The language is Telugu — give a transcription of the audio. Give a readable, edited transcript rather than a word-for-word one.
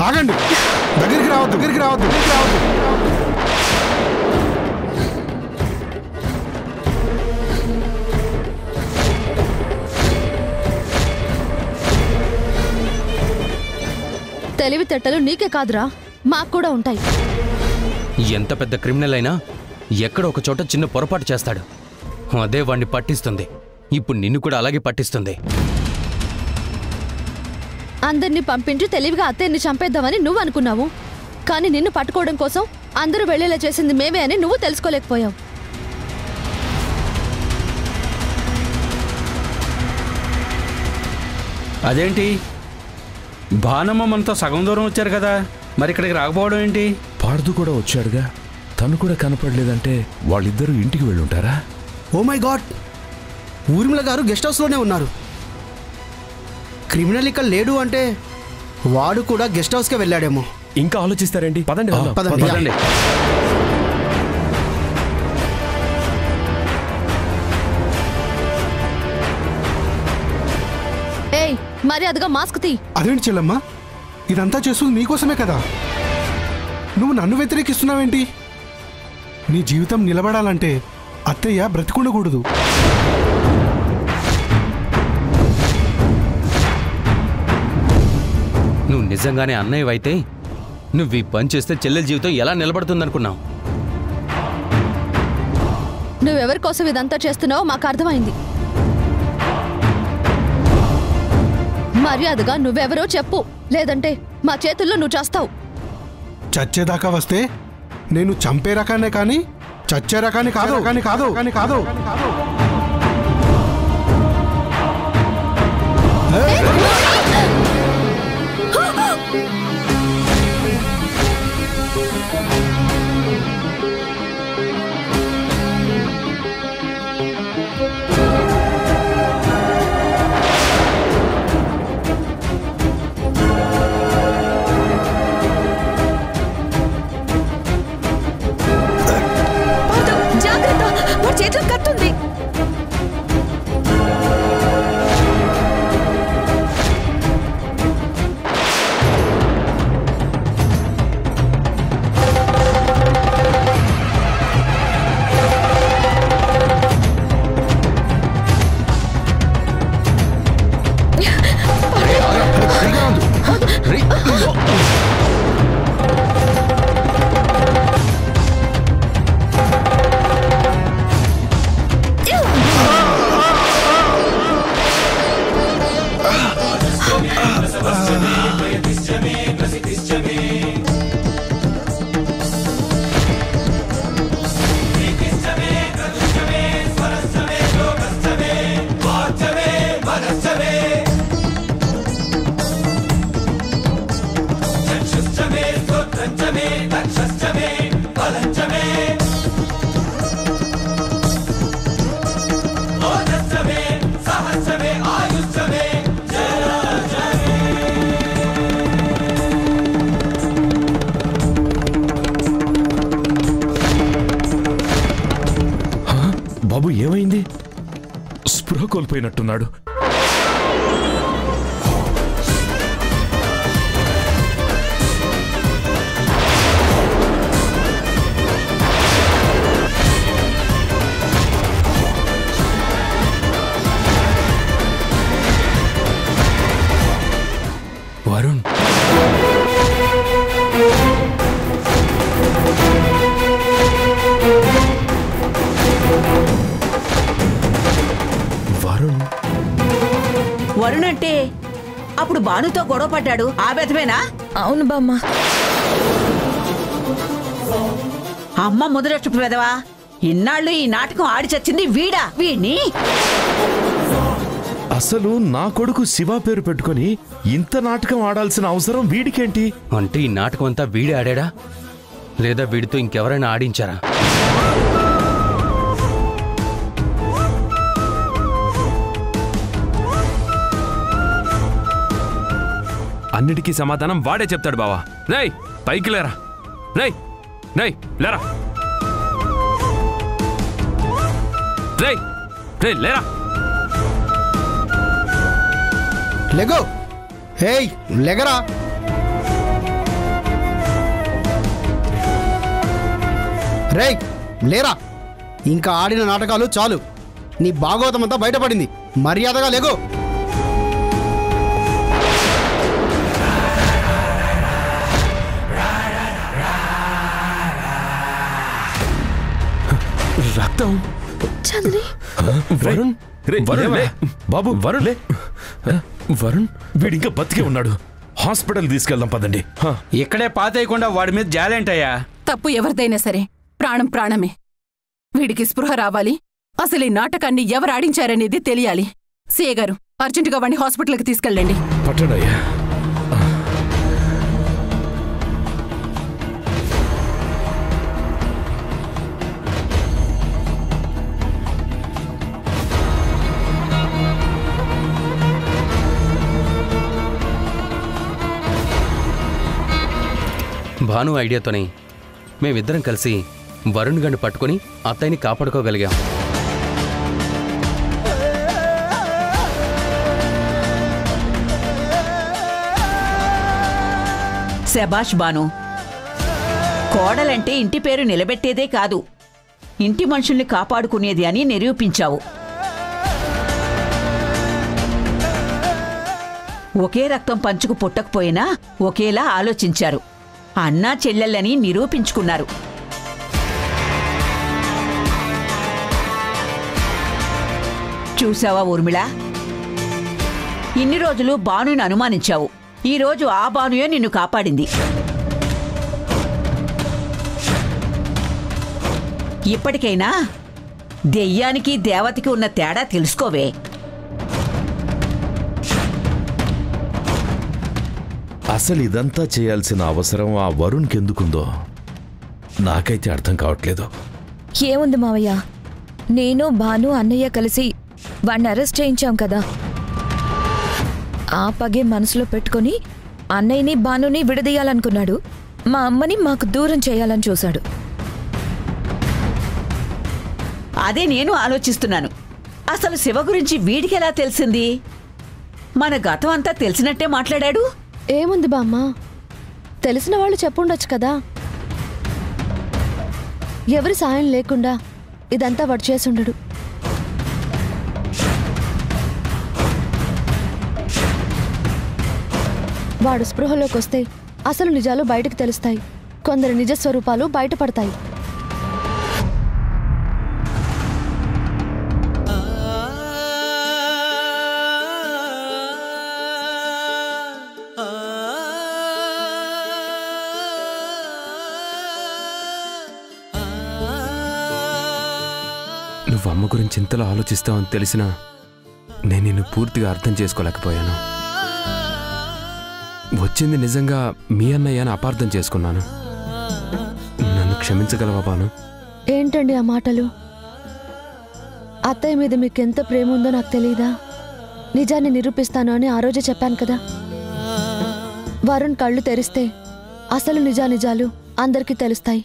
ఆగండి, దగ్గరికి రావద్దు, దగ్గరికి రావద్దు, దగ్గరికి రావద్దు. తెలివితేటలు నీకే కాదురా, మాకు కూడా ఉంటాయి. ఎంత పెద్ద క్రిమినల్ అయినా ఎక్కడ ఒక చోట చిన్న పొరపాటు చేస్తాడు, అదే వాణ్ణి పట్టిస్తుంది. ఇప్పుడు నిన్ను కూడా అలాగే పట్టిస్తుంది. అందరినీ పంపించి తెలివిగా అత్తయ్యని చంపేద్దామని నువ్వు అనుకున్నావు, కానీ నిన్ను పట్టుకోవడం కోసం అందరూ వెళ్లేలా చేసింది మేమే అని నువ్వు తెలుసుకోలేకపోయావు. అదేంటి, భానమ్మ మనతో సగం దూరం వచ్చారు కదా, మరి ఇక్కడికి రాకపోవడం ఏంటి? పార్దు కూడా వచ్చాడుగా, తను కూడా కనపడలేదంటే వాళ్ళిద్దరూ ఇంటికి వెళ్ళుంటారా? ఓ మై గాడ్, ఊర్మిళ గారు గెస్ట్ హౌస్లోనే ఉన్నారు. క్రిమినల్ ఇక్కడ లేడు అంటే వాడు కూడా గెస్ట్ హౌస్కే వెళ్ళాడేమో. ఇంకా ఆలోచిస్తారేంటి? పదండి పదండి. ఏయ్, మరి అదిగా మాస్క్ తీ. అదేంటి చెల్లమ్మ, ఇదంతా చేస్తుంది నీకోసమే కదా. నువ్వు నన్ను వ్యతిరేకిస్తున్నావేంటి? నీ జీవితం నిలబడాలంటే అత్తయ్య బ్రతికుండకూడదు. నువ్వు నిజంగానే అన్నయ్యవైతే నువ్వు ఈ పని చేస్తే చెల్లెల జీవితం ఎలా నిలబడుతుందనుకున్నావు? నువ్వెవరి కోసం ఇదంతా చేస్తున్నావో మాకు అర్థమైంది. మర్యాదగా నువ్వెవరో చెప్పు, లేదంటే మా చేతుల్లో నువ్వు చేస్తావు. చచ్చేదాకా వస్తే నేను చంపే రకాన్నే కానీ చచ్చే రకాన్ని కాదు, కానీ కాదు, కానీ కాదు. చేతులు కట్టుంది. బాబు ఏమైంది? స్పృహ కోల్పోయినట్టున్నాడు. వరుణ్, వరుణ్ అంటే అప్పుడు భానుతో గొడవ పడ్డాడు, ఆ బెతమేనా? అవును బామ్మ. అమ్మ ముదరట్టు పెదవా, ఇన్నాళ్ళు ఈ నాటకం ఆడి చచ్చింది వీడా? వీడిని అసలు నా కొడుకు శివ పేరు పెట్టుకుని ఇంత నాటకం ఆడాల్సిన అవసరం వీడికేంటి? అంటే ఈ నాటకం అంతా వీడే ఆడాడా, లేదా వీడితో ఇంకెవరైనా ఆడించారా? అన్నిటికీ సమాధానం వాడే చెప్తాడు బావా. రేయ్ పైకి లేరా, రేయ్ రేయ్ లేరా, రేయ్ రేయ్ లేరా, లెగో. హేయ్ లెగరా. రేయ్ లేరా, ఇంకా ఆడిన నాటకాలు చాలు. నీ భాగవతం అంతా బయటపడింది. మర్యాదగా లేగో. రక్తం. చంద్రి వరుణ్, వరుణ్ లే. బాబు వరుణ్ లే. వరుణ్ వీడింకా బతికే ఉన్నాడు. హాస్పిటల్ తీసుకెళ్దాం పదండి. ఇక్కడే పాతేయకుండా వాడి మీద జాలేంటయ్యా. తప్పు ఎవరిదైనా సరే ప్రాణం ప్రాణమే. వీడికి స్పృహ రావాలి. అసలు ఈ నాటకాన్ని ఎవరు ఆడించారనేది తెలియాలి. సిఏ గారు, అర్జెంటుగా వాడిని హాస్పిటల్కి తీసుకెళ్ళండి. పట్టడయ్యా. భాను ఐడియాతోనే మేమిద్దరం కలిసి వరుణ్ గండి పట్టుకుని అత్తయ్యని కాపాడుకోగలిగాం. శభాష్ బాను. కోడలంటే ఇంటి పేరు నిలబెట్టేదే కాదు, ఇంటి మనుషుల్ని కాపాడుకునేది అని నిరూపించావు. ఒకే రక్తం పంచుకు పుట్టకపోయినా ఒకేలా ఆలోచించారు. అన్నా చెల్లెళ్ళని నిరూపించుకున్నారు. చూసావా ఊర్మిళ, ఇన్ని రోజులు బానుని అనుమానించావు. ఈరోజు ఆ బానుయే నిన్ను కాపాడింది. ఇప్పటికైనా దెయ్యానికి దేవతకి ఉన్న తేడా తెలుసుకోవే. అసలు ఇదంతా చేయాల్సిన అవసరం ఆ వరుణ్కి ఎందుకుందో నాకైతే అర్థం కావట్లేదు. ఏముంది మావయ్య, నేను భాను అన్నయ్య కలిసి వాణ్ణి అరెస్ట్ చేయించాం కదా. ఆ పగే మనసులో పెట్టుకొని అన్నయ్యని భానుని విడదీయాలనుకున్నాడు. మా అమ్మని మాకు దూరం చేయాలని చూశాడు. అదే నేను ఆలోచిస్తున్నాను. అసలు శివ గురించి వీడికెలా తెలిసింది? మన గతం అంతా తెలిసినట్టే మాట్లాడాడు. ఏముంది బామ్మ, తెలిసిన వాళ్ళు చెప్పుండొచ్చు కదా. ఎవరి సాయం లేకుండా ఇదంతా వాడు చేసుండడు. వాడు స్పృహలోకి వస్తే అసలు నిజాలు బయటకు తెలుస్తాయి. కొందరి నిజస్వరూపాలు బయటపడతాయి. నువ్వు అమ్మ గురించి ఇంతలో ఆలోచిస్తావని తెలిసినా నేను నిన్ను పూర్తిగా అర్థం చేసుకోలేకపోయాను. వచ్చింది నిజంగా మీ అన్నయ్య అని అపార్థం చేసుకున్నాను. నన్ను క్షమించగలవా బాను? ఏంటండి ఆ మాటలు? అత్తయ్య మీద మీకెంత ప్రేమ ఉందో నాకు తెలీదా? నిజాన్ని నిరూపిస్తాను అని ఆ రోజే చెప్పాను కదా. వరుణ్ కళ్ళు తెరిస్తే అసలు నిజాలు అందరికీ తెలుస్తాయి.